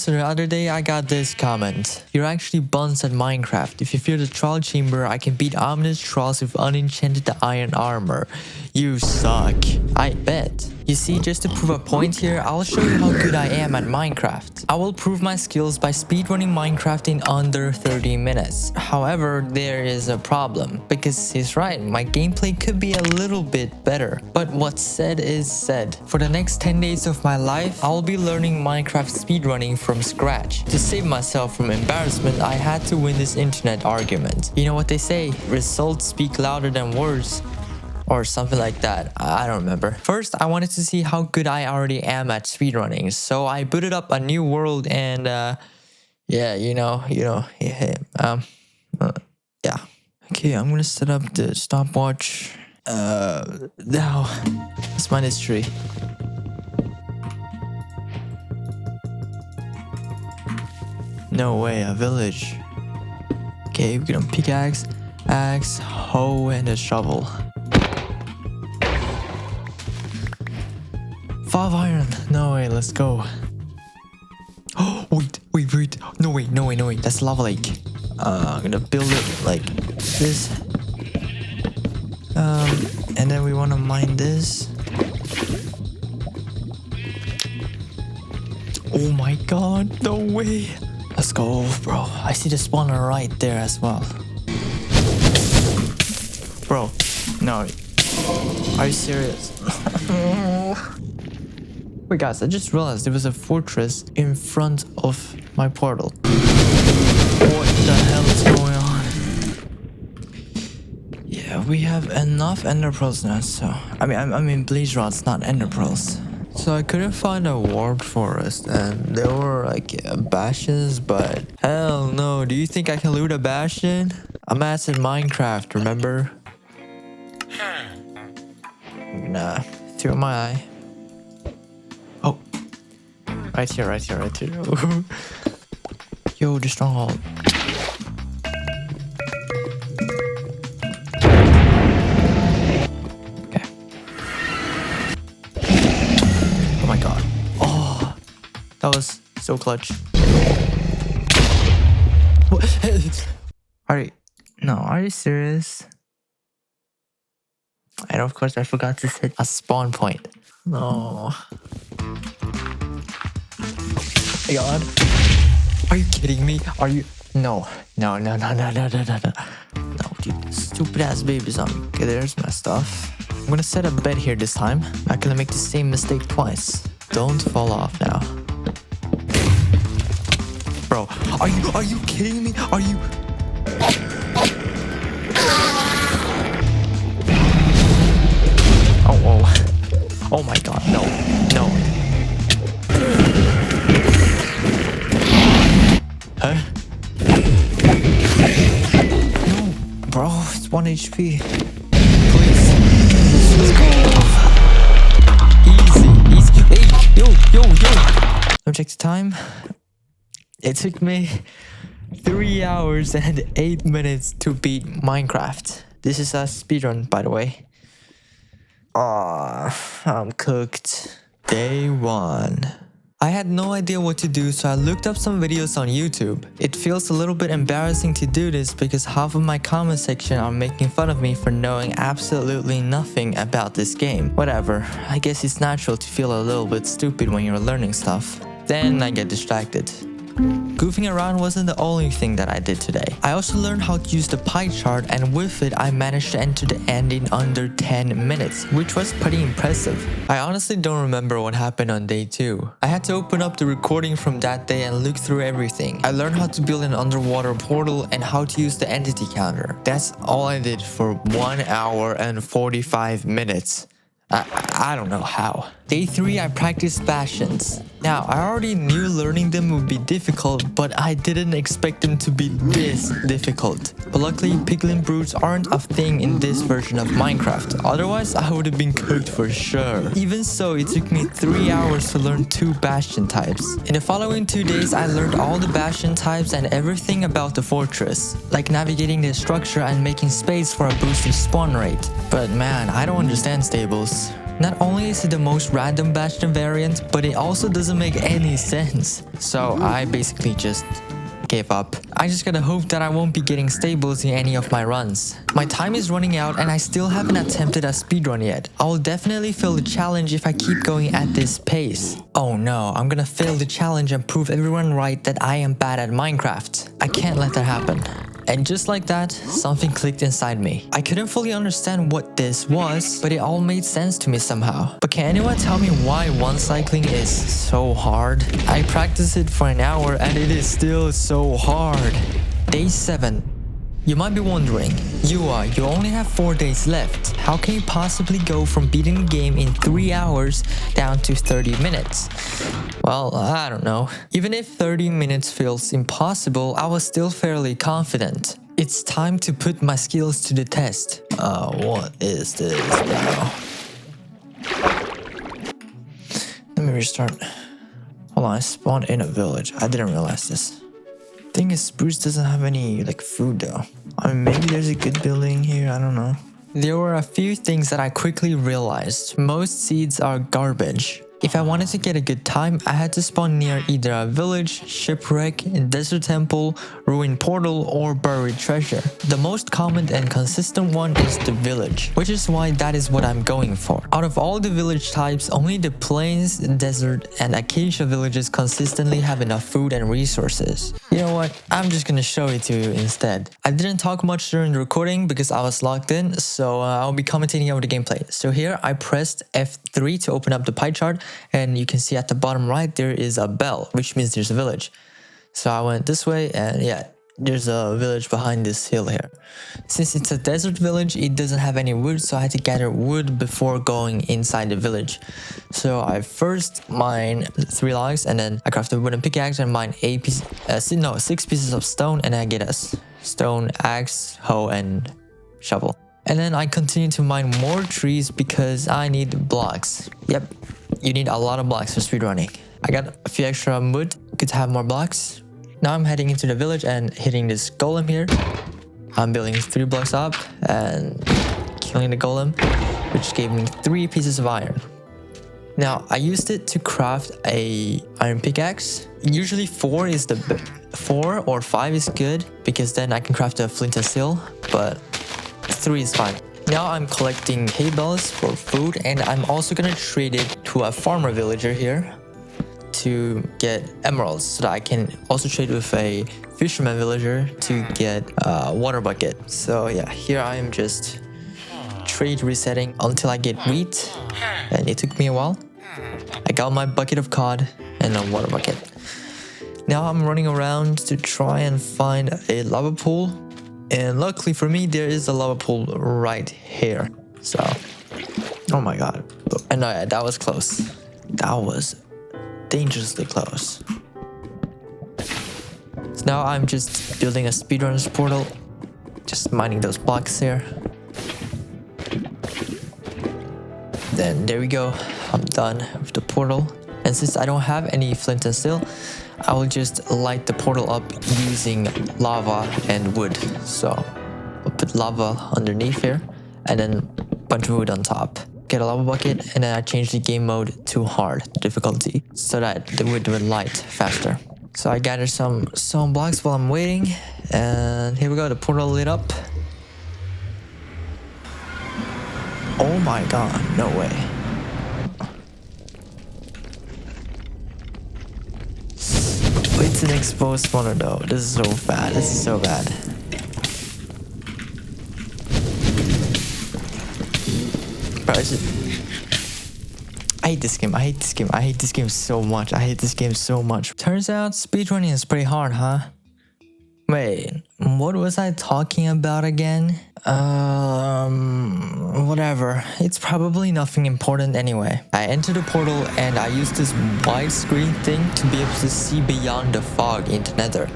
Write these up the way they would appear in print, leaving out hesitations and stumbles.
So the other day I got this comment. You're actually buns at Minecraft. If you fear the troll chamber, I can beat ominous trolls with unenchanted iron armor. You suck. I bet. You see, just to prove a point here, I'll show you how good I am at Minecraft. I will prove my skills by speedrunning Minecraft in under 30 minutes. However, there is a problem. Because he's right, my gameplay could be a little bit better. But what's said is said. For the next 10 days of my life, I'll be learning Minecraft speedrunning from scratch. To save myself from embarrassment, I had to win this internet argument. You know what they say, results speak louder than words. Or something like that. I don't remember. First, I wanted to see how good I already am at speedrunning. So I booted up a new world and yeah. Okay, I'm gonna set up the stopwatch. Now, let's find history. No way, a village. Okay, we're gonna pickaxe, axe, hoe, and a shovel. 5 iron. No way, let's go. Oh, wait. No way. That's lava lake. I'm gonna build it like this. And then we wanna mine this. Oh my god, no way. Let's go, bro. I see the spawner right there as well. Bro, no. Are you serious? Wait guys, I just realized there was a fortress in front of my portal. What the hell is going on? Yeah, we have enough ender pearls now, so... I mean blaze rods, not ender pearls. So I couldn't find a warped forest and there were like bastions, but... Hell no, do you think I can loot a bastion? I'm ass in Minecraft, remember? Nah, through my eye. Oh, right here. Yo, the stronghold. Okay. Oh my god. Oh, that was so clutch. Are you serious? And of course, I forgot to set a spawn point. No. My god. Are you kidding me? Are you? No, dude. Stupid ass baby zombie. Okay, there's my stuff. I'm gonna set a bed here this time. I'm not gonna make the same mistake twice. Don't fall off now. Bro, are you kidding me? Are you? Oh my god, no. Huh? No, bro, it's 1 HP. Please. Let's go. Easy. Hey, yo. Don't check the time. It took me 3 hours and 8 minutes to beat Minecraft. This is a speedrun, by the way. I'm cooked. Day 1. I had no idea what to do, so I looked up some videos on YouTube. It feels a little bit embarrassing to do this because half of my comment section are making fun of me for knowing absolutely nothing about this game. Whatever, I guess it's natural to feel a little bit stupid when you're learning stuff. Then I get distracted. Goofing around wasn't the only thing that I did today. I also learned how to use the pie chart, and with it I managed to enter the end in under 10 minutes, which was pretty impressive. I honestly don't remember what happened on day 2. I had to open up the recording from that day and look through everything. I learned how to build an underwater portal and how to use the entity counter. That's all I did for 1 hour and 45 minutes. I don't know how. Day 3, I practiced bastions. Now, I already knew learning them would be difficult, but I didn't expect them to be this difficult. But luckily, piglin brutes aren't a thing in this version of Minecraft. Otherwise, I would have been cooked for sure. Even so, it took me 3 hours to learn 2 bastion types. In the following 2 days, I learned all the bastion types and everything about the fortress, like navigating the structure and making space for a boosted spawn rate. But man, I don't understand stables. Not only is it the most random Bastion variant, but it also doesn't make any sense. So I basically just gave up. I just gotta hope that I won't be getting stables in any of my runs. My time is running out and I still haven't attempted a speedrun yet. I will definitely fail the challenge if I keep going at this pace. Oh no, I'm gonna fail the challenge and prove everyone right that I am bad at Minecraft. I can't let that happen. And just like that, something clicked inside me. I couldn't fully understand what this was, but it all made sense to me somehow. But can anyone tell me why one cycling is so hard? I practiced it for an hour and it is still so hard. Day 7. You might be wondering, you only have 4 days left. How can you possibly go from beating the game in 3 hours down to 30 minutes? Well, I don't know. Even if 30 minutes feels impossible, I was still fairly confident. It's time to put my skills to the test. What is this now? Let me restart. Hold on, I spawned in a village. I didn't realize this. Thing is, Spruce doesn't have any food though. I mean, maybe there's a good building here, I don't know. There were a few things that I quickly realized. Most seeds are garbage. If I wanted to get a good time, I had to spawn near either a village, shipwreck, desert temple, ruined portal, or buried treasure. The most common and consistent one is the village, which is why that is what I'm going for. Out of all the village types, only the plains, desert, and acacia villages consistently have enough food and resources. You know what? I'm just gonna show it to you instead. I didn't talk much during the recording because I was logged in, so I'll be commentating over the gameplay. So here I pressed F3 to open up the pie chart. And you can see at the bottom right there is a bell, which means there's a village. So I went this way and yeah, there's a village behind this hill here. Since it's a desert village, it doesn't have any wood, so I had to gather wood before going inside the village. So I first mined 3 logs and then I crafted a wooden pickaxe and mined 6 pieces of stone, and I get a stone axe, hoe, and shovel. And then I continue to mine more trees because I need blocks. Yep. You need a lot of blocks for speedrunning. I got a few extra wood, good to have more blocks. Now I'm heading into the village and hitting this golem here. I'm building 3 blocks up and killing the golem, which gave me 3 pieces of iron. Now I used it to craft a iron pickaxe. Usually 4 or 5 is good because then I can craft a flint and steel, but 3 is fine. Now I'm collecting hay bales for food, and I'm also gonna trade it to a farmer villager here to get emeralds, so that I can also trade with a fisherman villager to get a water bucket. So yeah, here I am just trade resetting until I get wheat, and it took me a while. I got my bucket of cod and a water bucket. Now I'm running around to try and find a lava pool. And luckily for me, there is a lava pool right here. So, oh my god. And that was close. That was dangerously close. So now I'm just building a speedrunner's portal. Just mining those blocks here. Then there we go. I'm done with the portal. And since I don't have any flint and steel, I will just light the portal up using lava and wood. So I'll put lava underneath here and then a bunch of wood on top. Get a lava bucket, and then I change the game mode to hard difficulty so that the wood will light faster. So I gather some stone blocks while I'm waiting, and here we go, the portal lit up. Oh my god, no way. It's an exposed spawner though. This is so bad. This is so bad. Bro, I hate this game. I hate this game. I hate this game so much. I hate this game so much. Turns out speedrunning is pretty hard, huh? Wait, what was I talking about again? Whatever. It's probably nothing important anyway. I entered the portal and I used this widescreen thing to be able to see beyond the fog into Nether.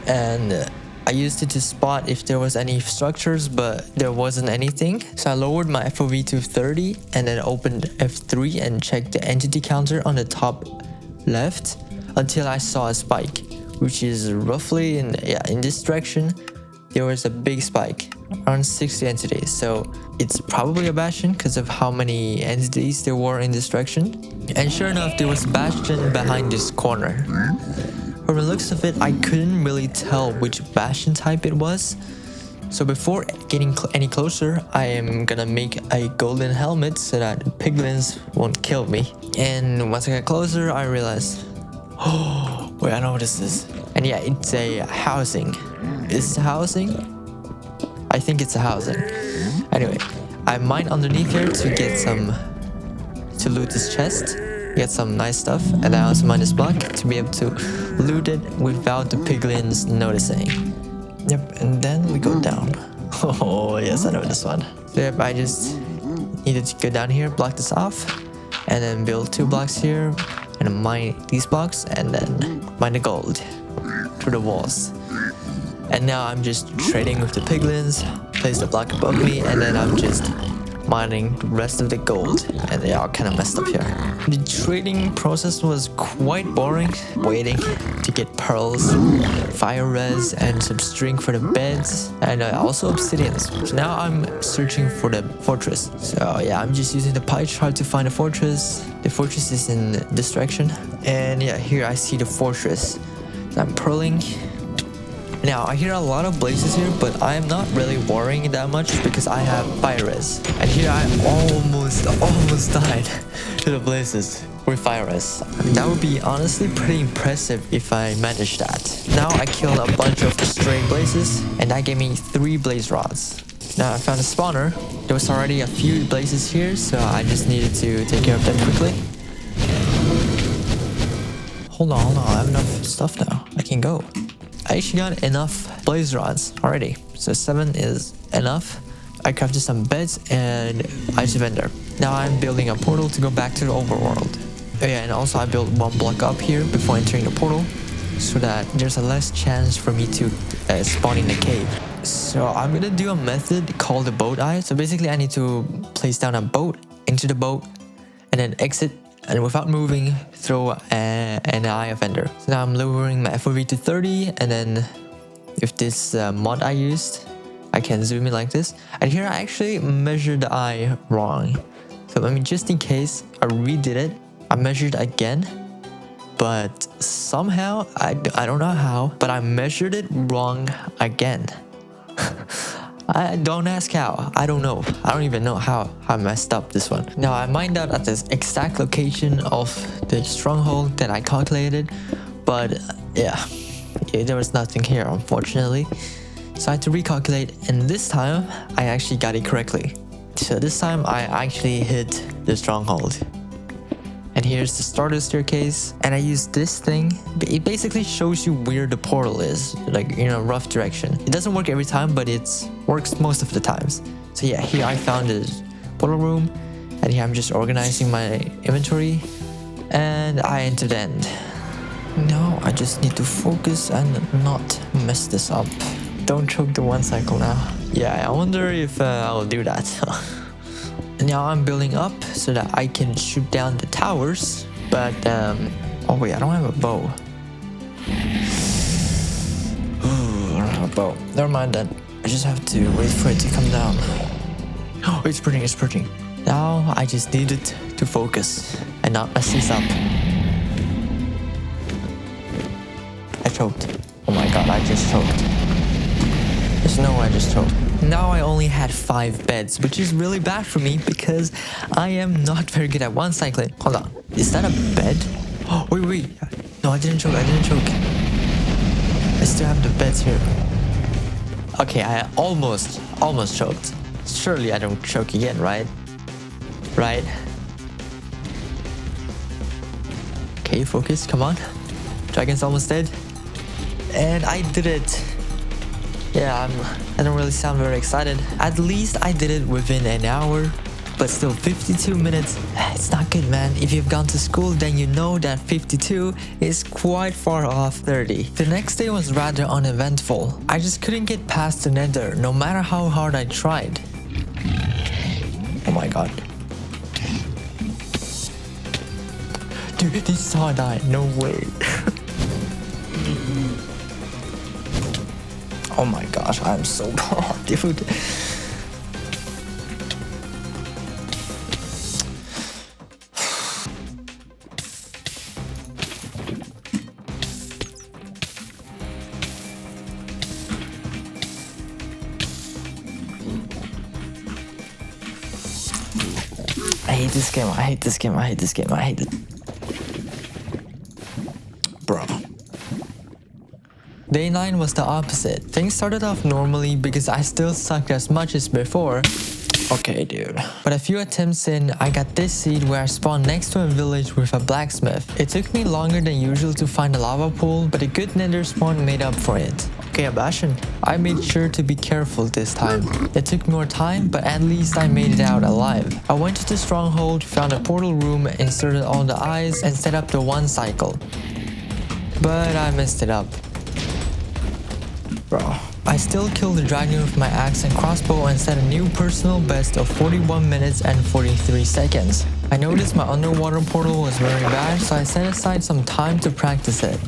And I used it to spot if there was any structures, but there wasn't anything. So I lowered my FOV to 30 and then opened F3 and checked the entity counter on the top left until I saw a spike, which is roughly in this direction. There was a big spike. around 60 entities. So it's probably a bastion because of how many entities there were in this direction. And sure enough, there was a bastion behind this corner. From the looks of it, I couldn't really tell which bastion type it was. So before getting any closer, I am gonna make a golden helmet so that piglins won't kill me. And once I get closer, I realized, oh, wait, I know what this is. And yeah, it's a housing. Is it a housing? I think it's a housing. Anyway, I mine underneath here to loot this chest, get some nice stuff, and I also mine this block to be able to loot it without the piglins noticing. Yep, and then we go down. Oh yes, I know this one. So yep, I just needed to go down here, block this off, and then build 2 blocks here, and mine these blocks, and then mine the gold through the walls. And now I'm just trading with the piglins, place the block above me, and then I'm just mining the rest of the gold. And they are kind of messed up here. The trading process was quite boring, waiting to get pearls, fire res, and some string for the beds, and also obsidians. So now I'm searching for the fortress. So yeah, I'm just using the pie chart to find the fortress. The fortress is in this direction. And yeah, here I see the fortress. So I'm pearling. Now, I hear a lot of blazes here, but I am not really worrying that much because I have fire res. And here I almost died to the blazes with fire res. That would be honestly pretty impressive if I managed that. Now I killed a bunch of stray blazes, and that gave me 3 blaze rods. Now I found a spawner. There was already a few blazes here, so I just needed to take care of them quickly. Hold on, I have enough stuff now. I can go. I actually got enough blaze rods already, so 7 is enough. I crafted some beds and ice vendor. Now I'm building a portal to go back to the overworld. Oh yeah, and also I built 1 block up here before entering the portal, so that there's a less chance for me to spawn in the cave. So I'm gonna do a method called the boat eye. So basically I need to place down a boat into the boat and then exit, and without moving, throw an eye offender. So now I'm lowering my FOV to 30, and then with this mod I used, I can zoom in like this. And here I actually measured the eye wrong. So I mean, just in case, I redid it. I measured again, but somehow, I don't know how, but I measured it wrong again. I don't ask how. I don't know. I don't even know how I messed up this one. Now I mined out at this exact location of the stronghold that I calculated, but yeah, there was nothing here unfortunately. So I had to recalculate, and this time I actually got it correctly. So this time I actually hit the stronghold. And here's the starter staircase, and I used this thing. It basically shows you where the portal is, like in a rough direction. It doesn't work every time, but it works most of the times. So yeah, here I found this portal room, and here I'm just organizing my inventory, and I entered the end. Now I just need to focus and not mess this up. Don't choke the 1 cycle now. Yeah, I wonder if I'll do that. Now I'm building up so that I can shoot down the towers, but oh wait, I don't have a bow. Ooh, I don't have a bow. Never mind that. I just have to wait for it to come down. Oh, it's purging. Now I just needed to focus and not mess this up. I choked. Oh my god, I just choked. There's no way I just choked. Now I only had 5 beds, which is really bad for me because I am not very good at 1 cycling. Hold on, is that a bed? Oh, wait. No, I didn't choke. I still have the beds here. Okay, I almost choked. Surely I don't choke again, right? Right? Okay, focus, come on. Dragon's almost dead. And I did it. Yeah, I don't really sound very excited. At least I did it within an hour, but still 52 minutes, it's not good, man. If you've gone to school, then you know that 52 is quite far off 30. The next day was rather uneventful. I just couldn't get past the nether, no matter how hard I tried. Oh my god. Dude, this is how I died, no way. Oh my gosh, I'm so hot, dude. I hate this game, I hate this game, I hate this game, I hate it. Bro. Day 9 was the opposite. Things started off normally because I still sucked as much as before. Okay, dude. But a few attempts in, I got this seed where I spawned next to a village with a blacksmith. It took me longer than usual to find a lava pool, but a good nether spawn made up for it. Okay, Abashan. I made sure to be careful this time. It took more time, but at least I made it out alive. I went to the stronghold, found a portal room, inserted all the eyes, and set up the 1 cycle. But I messed it up. Bro. I still killed the dragon with my axe and crossbow and set a new personal best of 41 minutes and 43 seconds. I noticed my underwater portal was very bad, so I set aside some time to practice it.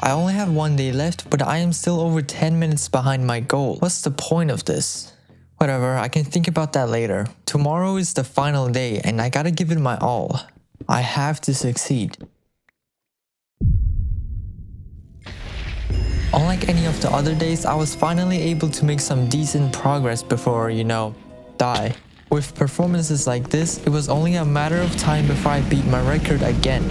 I only have 1 day left, but I am still over 10 minutes behind my goal. What's the point of this? Whatever, I can think about that later. Tomorrow is the final day and I gotta give it my all. I have to succeed. Unlike any of the other days, I was finally able to make some decent progress before, die. With performances like this, it was only a matter of time before I beat my record again.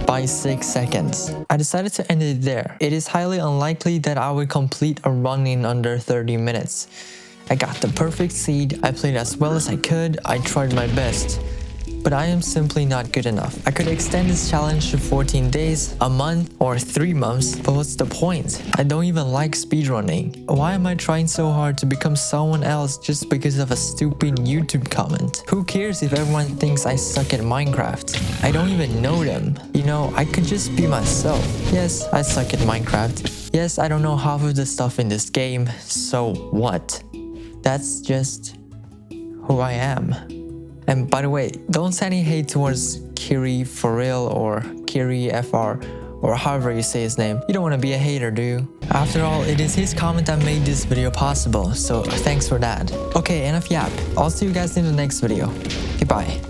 By 6 seconds. I decided to end it there. It is highly unlikely that I would complete a run in under 30 minutes. I got the perfect seed, I played as well as I could, I tried my best. But I am simply not good enough. I could extend this challenge to 14 days, a month, or 3 months, but what's the point? I don't even like speedrunning. Why am I trying so hard to become someone else just because of a stupid YouTube comment? Who cares if everyone thinks I suck at Minecraft? I don't even know them. I could just be myself. Yes, I suck at Minecraft. Yes, I don't know half of the stuff in this game, so what? That's just who I am. And by the way, don't send any hate towards Kiri for real or Kiri FR or however you say his name. You don't want to be a hater, do you? After all, it is his comment that made this video possible, so thanks for that. Okay, enough yap. I'll see you guys in the next video. Goodbye.